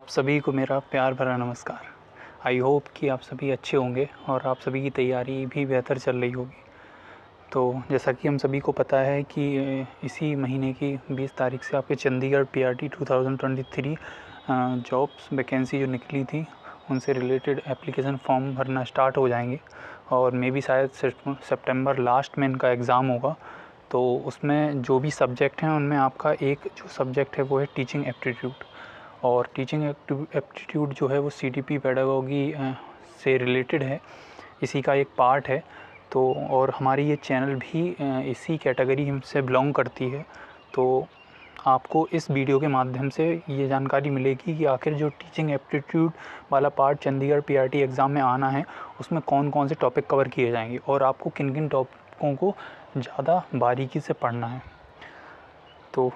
सभी को मेरा प्यार भरा नमस्कार। आई होप कि आप सभी अच्छे होंगे और आप सभी की तैयारी भी बेहतर चल रही होगी। तो जैसा कि हम सभी को पता है कि इसी महीने की 20 तारीख से आपके चंडीगढ़ पीआरटी 2023 जॉब्स वैकेंसी जो निकली थी उनसे रिलेटेड एप्लीकेशन फॉर्म भरना स्टार्ट हो जाएंगे और मे भी शायद सितंबर लास्ट में इनका एग्ज़ाम होगा। तो उसमें जो भी सब्जेक्ट हैं उनमें आपका एक जो सब्जेक्ट है वो है टीचिंग एप्टीट्यूड, और टीचिंग एप्टीट्यूड जो है वो सीटीपी पेडागोगी से रिलेटेड है, इसी का एक पार्ट है। तो और हमारी ये चैनल भी इसी कैटेगरी से बिलोंग करती है। तो आपको इस वीडियो के माध्यम से ये जानकारी मिलेगी कि आखिर जो टीचिंग एप्टीट्यूड वाला पार्ट चंडीगढ़ पीआरटी एग्ज़ाम में आना है उसमें कौन कौन से टॉपिक कवर किए जाएंगे और आपको किन किन टॉपिकों को ज़्यादा बारीकी से पढ़ना है। तो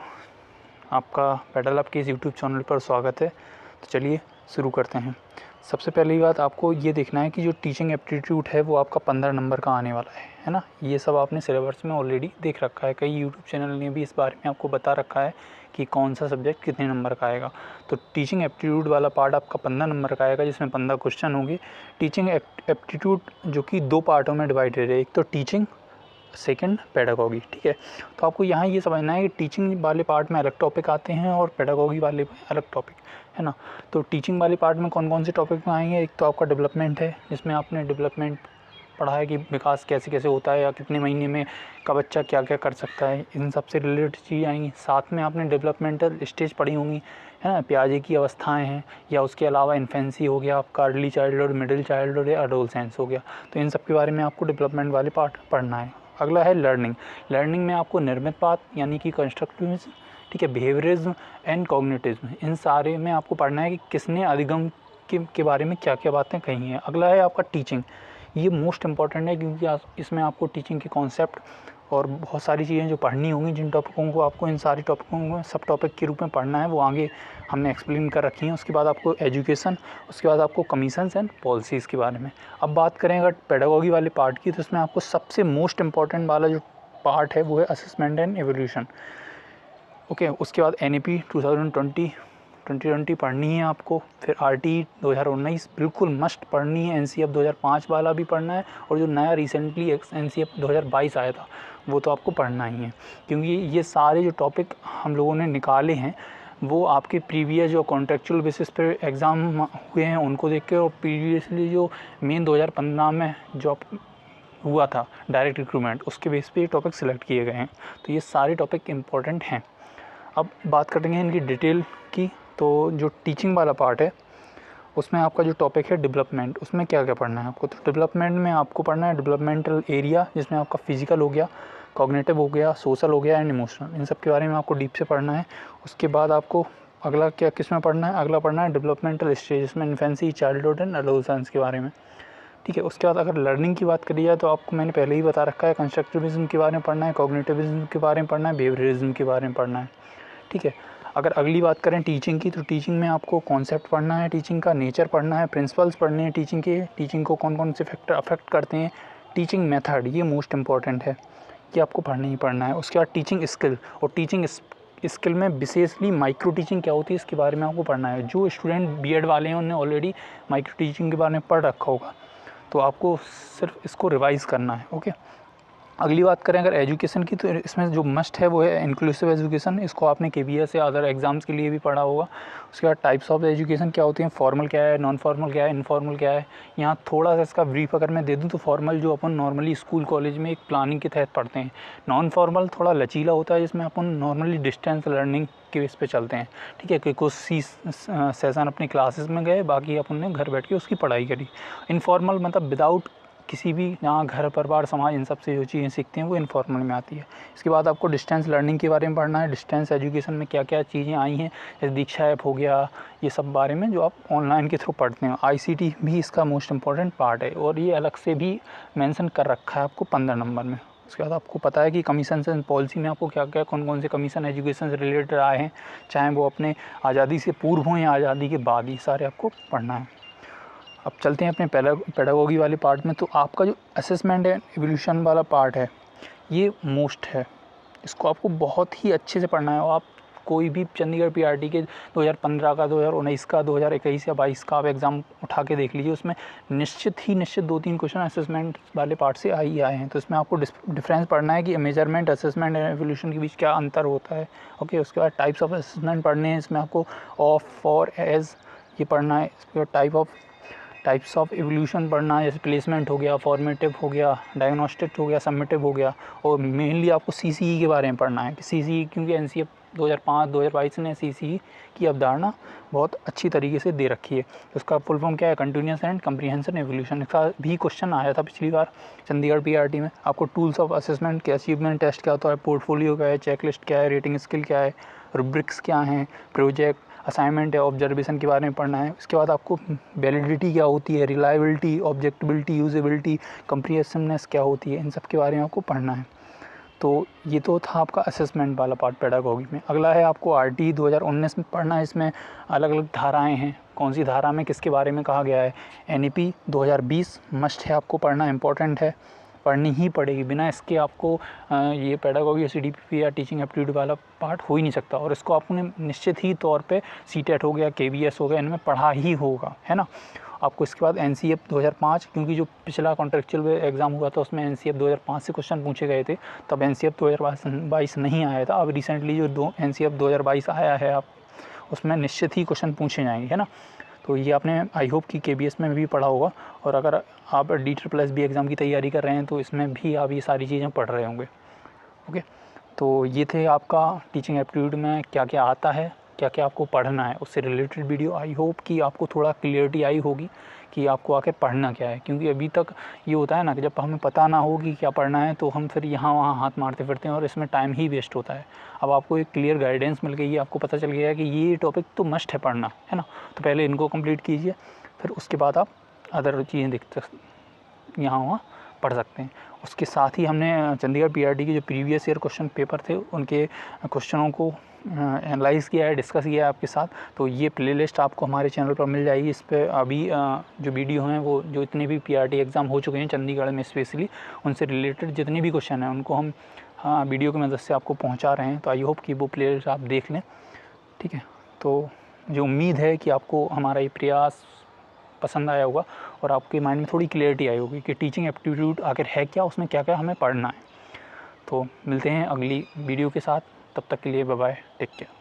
आपका पेडल अप के इस यूट्यूब चैनल पर स्वागत है। तो चलिए शुरू करते हैं। सबसे पहली बात आपको ये देखना है कि जो टीचिंग एप्टीट्यूड है वो आपका 15 नंबर का आने वाला है ना। ये सब आपने सिलेबस में ऑलरेडी देख रखा है, कई यूट्यूब चैनल ने भी इस बारे में आपको बता रखा है कि कौन सा सब्जेक्ट कितने नंबर का आएगा। तो टीचिंग एप्टीट्यूड वाला पार्ट आपका 15 नंबर का आएगा, जिसमें 15 क्वेश्चन होंगे। टीचिंग एप्टीट्यूड जो कि 2 पार्टों में डिवाइडेड है, एक तो टीचिंग, सेकंड पेडागोगी। ठीक है, तो आपको यहाँ ये समझना है कि टीचिंग वाले पार्ट में अलग टॉपिक आते हैं और पेडागोगी वाले में अलग टॉपिक है ना। तो टीचिंग वाले पार्ट में कौन कौन से टॉपिक में आएंगे, एक तो आपका डेवलपमेंट है, जिसमें आपने डेवलपमेंट पढ़ा है कि विकास कैसे कैसे होता है या कितने महीने में का बच्चा क्या क्या कर सकता है, इन सब से रिलेटेड चीज़ आएंगी। साथ में आपने डेवलपमेंटल स्टेज पढ़ी होंगी है ना, प्याजे की अवस्थाएं हैं, या उसके अलावा इन्फेंसी हो गया आपका, अर्ली चाइल्डहुड, मिडिल चाइल्डहुड या एडोलसेंस हो गया। तो इन सब के बारे में आपको डेवलपमेंट वाले पार्ट पढ़ना है। अगला है लर्निंग। लर्निंग में आपको निर्मित बात यानी कि कंस्ट्रक्टिविज्म, ठीक है, बिहेवियरिज्म एंड कॉग्निटिज्म, इन सारे में आपको पढ़ना है कि किसने अधिगम के बारे में क्या क्या बातें कही हैं। अगला है आपका टीचिंग। ये मोस्ट इम्पॉर्टेंट है क्योंकि इसमें आपको टीचिंग के कॉन्सेप्ट और बहुत सारी चीज़ें जो पढ़नी होंगी, जिन टॉपिकों को आपको इन सारी टॉपिकों को सब टॉपिक के रूप में पढ़ना है वो आगे हमने एक्सप्लेन कर रखी हैं। उसके बाद आपको एजुकेशन, उसके बाद आपको कमीशंस एंड पॉलिसीज़ के बारे में। अब बात करें अगर पेडागोगी वाले पार्ट की, तो इसमें आपको सबसे मोस्ट इम्पॉर्टेंट वाला जो पार्ट है वो है असेसमेंट एंड एवोल्यूशन। ओके, उसके बाद NAP 2020 पढ़नी है आपको, फिर RTE 2019 बिल्कुल मस्ट पढ़नी है, NCF 2005 वाला भी पढ़ना है, और जो नया रिसेंटली NCF 2022 आया था वो तो आपको पढ़ना ही है, क्योंकि ये सारे जो टॉपिक हम लोगों ने निकाले हैं वो आपके प्रीवियस जो कॉन्ट्रेक्चुअल बेसिस पे एग्ज़ाम हुए हैं उनको देख के, और प्रीवियसली जो मेन 2015 में जॉब हुआ था डायरेक्ट रिक्रूटमेंट, उसके बेस पे ये टॉपिक सिलेक्ट किए गए हैं। तो ये सारे टॉपिक इम्पॉर्टेंट हैं। अब बात करेंगे इनकी डिटेल की। तो जो टीचिंग वाला पार्ट है उसमें आपका जो टॉपिक है डेवलपमेंट, उसमें क्या क्या पढ़ना है आपको। तो डेवलपमेंट में आपको पढ़ना है डेवलपमेंटल एरिया, जिसमें आपका फिजिकल हो गया, कॉग्निटिव हो गया, सोशल हो गया एंड इमोशनल, इन सब के बारे में आपको डीप से पढ़ना है। उसके बाद आपको अगला क्या किस में पढ़ना है, अगला पढ़ना है डेवलपमेंटल स्टेज, जिसमें इन्फेंसी, चाइल्डहुड एंड एडोलसेंस के बारे में। ठीक है, उसके बाद अगर लर्निंग की बात करी जाए तो आपको मैंने पहले ही बता रखा है, कंस्ट्रक्टिविज्म के बारे में पढ़ना है, कॉग्निटिविज्म के बारे में पढ़ना है, बिहेवियरिज्म के बारे में पढ़ना है। ठीक है, अगर अगली बात करें टीचिंग की, तो टीचिंग में आपको कॉन्सेप्ट पढ़ना है, टीचिंग का नेचर पढ़ना है, प्रिंसिपल्स पढ़ने हैं टीचिंग के, टीचिंग को कौन कौन से फैक्टर अफेक्ट करते हैं, टीचिंग मेथड, ये मोस्ट इंपॉर्टेंट है, ये आपको पढ़ना ही पढ़ना है। उसके बाद टीचिंग स्किल, और टीचिंग स्किल में विशेषली माइक्रो टीचिंग क्या होती है इसके बारे में आपको पढ़ना है। जो स्टूडेंट बीएड वाले हैं उन्होंने ऑलरेडी माइक्रो टीचिंग के बारे में पढ़ रखा होगा, तो आपको सिर्फ इसको रिवाइज़ करना है। ओके, अगली बात करें अगर एजुकेशन की, तो इसमें जो मस्ट है वो है इंक्लूसिव एजुकेशन। इसको आपने KBS या अदर एग्ज़ाम्स के लिए भी पढ़ा होगा। उसके बाद टाइप्स ऑफ एजुकेशन क्या होती हैं, फॉर्मल क्या है, नॉन फॉर्मल क्या है, इनफॉर्मल क्या है। यहाँ थोड़ा सा इसका ब्रीफ अगर मैं दे दूँ तो फॉर्मल जो अपन नॉर्मली स्कूल कॉलेज में एक प्लानिंग के तहत पढ़ते हैं, नॉन फॉर्मल थोड़ा लचीला होता है, जिसमें अपन नॉर्मली डिस्टेंस लर्निंग के बेस पे चलते हैं। ठीक है, कि कुछ सेशन अपनी क्लासेस में गए, बाकी अपन ने घर बैठ के उसकी पढ़ाई करी। इनफॉर्मल मतलब विदाउट किसी भी, जहाँ घर परिवार समाज इन सब से जो चीज़ें सीखते हैं वो इनफॉर्मल में आती है। इसके बाद आपको डिस्टेंस लर्निंग के बारे में पढ़ना है, डिस्टेंस एजुकेशन में क्या क्या चीज़ें आई हैं, जैसे दीक्षा ऐप हो गया, ये सब बारे में जो आप ऑनलाइन के थ्रू पढ़ते हैं। ICT भी इसका मोस्ट इंपॉर्टेंट पार्ट है, और ये अलग से भी मेंशन कर रखा है आपको 15 नंबर में। उसके बाद आपको पता है कि कमीशन एंड पॉलिसी में आपको क्या क्या कौन कौन से कमीशन एजुकेशन से रिलेटेड आए हैं, चाहे वो अपने आज़ादी से पूर्व हों या आज़ादी के बाद, ये सारे आपको पढ़ना है। अब चलते हैं अपने पेडागोगी वाले पार्ट में। तो आपका जो असेसमेंट एंड एवोल्यूशन वाला पार्ट है ये मोस्ट है, इसको आपको बहुत ही अच्छे से पढ़ना है। और आप कोई भी चंडीगढ़ पीआरटी के 2015 का, 2019 का, 2021 या 22 का आप एग्ज़ाम उठा के देख लीजिए, उसमें निश्चित 2-3 क्वेश्चन असेसमेंट वाले पार्ट से आ ही आए हैं। तो इसमें आपको डिफरेंस पढ़ना है कि मेजरमेंट, असेसमेंट एंड एवोल्यूशन के बीच क्या अंतर होता है। ओके, उसके बाद टाइप्स ऑफ असेसमेंट पढ़ने हैं, इसमें आपको ऑफ, फॉर, एज ये पढ़ना है। इसके बाद टाइप्स ऑफ एवोल्यूशन पढ़ना है, जैसे प्लेसमेंट हो गया, फॉर्मेटिव हो गया, डायग्नोस्टिक हो गया, सबमिटिव हो गया। और मेनली आपको सीसीई के बारे में पढ़ना है कि सीसीई, क्योंकि एनसीएफ 2005-2022 ने सीसीई की अवधारणा बहुत अच्छी तरीके से दे रखी है। तो उसका फुल फॉर्म क्या है, कंटिन्यूस एंड कम्प्रीहेंसिव एवोल्यूशन। इसका भी क्वेश्चन आया था पिछली बार चंडीगढ़ पीआरटी में। आपको टूल्स ऑफ असेसमेंट क्या, अचीवमेंट टेस्ट क्या होता है, पोर्टफोलियो क्या है, चेकलिस्ट क्या है, रेटिंग स्किल क्या है, रुब्रिक्स क्या हैं, प्रोजेक्ट, असाइनमेंट है, ऑब्जर्वेशन के बारे में पढ़ना है। उसके बाद आपको वैलिडिटी क्या होती है, रिलायबिलिटी, ऑब्जेक्टिबिलिटी, यूजेबिलिटी, कम्प्रीहेंसिवनेस क्या होती है, इन सब के बारे में आपको पढ़ना है। तो ये तो था आपका असेसमेंट वाला पार्ट पेडागॉजी में। अगला है आपको आरटी 2019 में पढ़ना है। इसमें अलग अलग धाराएं हैं, कौन सी धारा में किसके बारे में कहा गया है। एनईपी 2020 मस्ट है, आपको पढ़ना इंपॉर्टेंट है, पढ़नी ही पड़ेगी। बिना इसके आपको ये पेडागॉजी, सीडीपी या टीचिंग एप्टीट्यूड वाला पार्ट हो ही नहीं सकता। और इसको आपने निश्चित ही तौर पे सीटेट हो गया, केवीएस हो गया, इनमें पढ़ा ही होगा, है ना। आपको इसके बाद एनसीएफ 2005, क्योंकि जो पिछला कॉन्ट्रेक्चुअल एग्ज़ाम हुआ था उसमें एनसीएफ 2005 से क्वेश्चन पूछे गए थे, तब एनसीएफ 2022 नहीं आया था। अब रिसेंटली जो एनसीएफ 2022 आया है, आप उसमें निश्चित ही क्वेश्चन पूछे जाएंगे, है ना। तो ये आपने आई होप कि केबीएस में भी पढ़ा होगा, और अगर आप DSSB एग्ज़ाम की तैयारी कर रहे हैं तो इसमें भी आप ये सारी चीज़ें पढ़ रहे होंगे। ओके, तो ये थे आपका टीचिंग एप्टीट्यूड में क्या क्या आता है, क्या क्या आपको पढ़ना है, उससे रिलेटेड वीडियो। आई होप कि आपको थोड़ा क्लियरिटी आई होगी कि आपको आखिर पढ़ना क्या है। क्योंकि अभी तक ये होता है ना कि जब हमें पता ना हो कि क्या पढ़ना है तो हम फिर यहाँ वहाँ हाथ मारते फिरते हैं और इसमें टाइम ही वेस्ट होता है। अब आपको एक क्लियर गाइडेंस मिल गई है, आपको पता चल गया है कि ये टॉपिक तो मस्ट है पढ़ना, है ना। तो पहले इनको कंप्लीट कीजिए, फिर उसके बाद आप अदर चीज़ें यहाँ वहाँ पढ़ सकते हैं। उसके साथ ही हमने चंडीगढ़ पीआरटी के जो प्रीवियस ईयर क्वेश्चन पेपर थे उनके क्वेश्चनों को एनालाइज़ किया है, डिस्कस किया है आपके साथ। तो ये प्लेलिस्ट आपको हमारे चैनल पर मिल जाएगी। इस पर अभी जो वीडियो हैं वो जो इतने भी पीआरटी एग्ज़ाम हो चुके हैं चंडीगढ़ में स्पेशली, उनसे रिलेटेड जितने भी क्वेश्चन हैं उनको हम वीडियो की मदद से आपको पहुंचा रहे हैं। तो आई होप कि वो प्लेलिस्ट आप देख लें, ठीक है। तो जो उम्मीद है कि आपको हमारा ये प्रयास पसंद आया होगा और आपके माइंड में थोड़ी क्लियरिटी आई होगी कि टीचिंग एप्टीट्यूड आखिर है क्या, उसमें क्या क्या हमें पढ़ना है। तो मिलते हैं अगली वीडियो के साथ, तब तक के लिए बाय बाय, टेक केयर।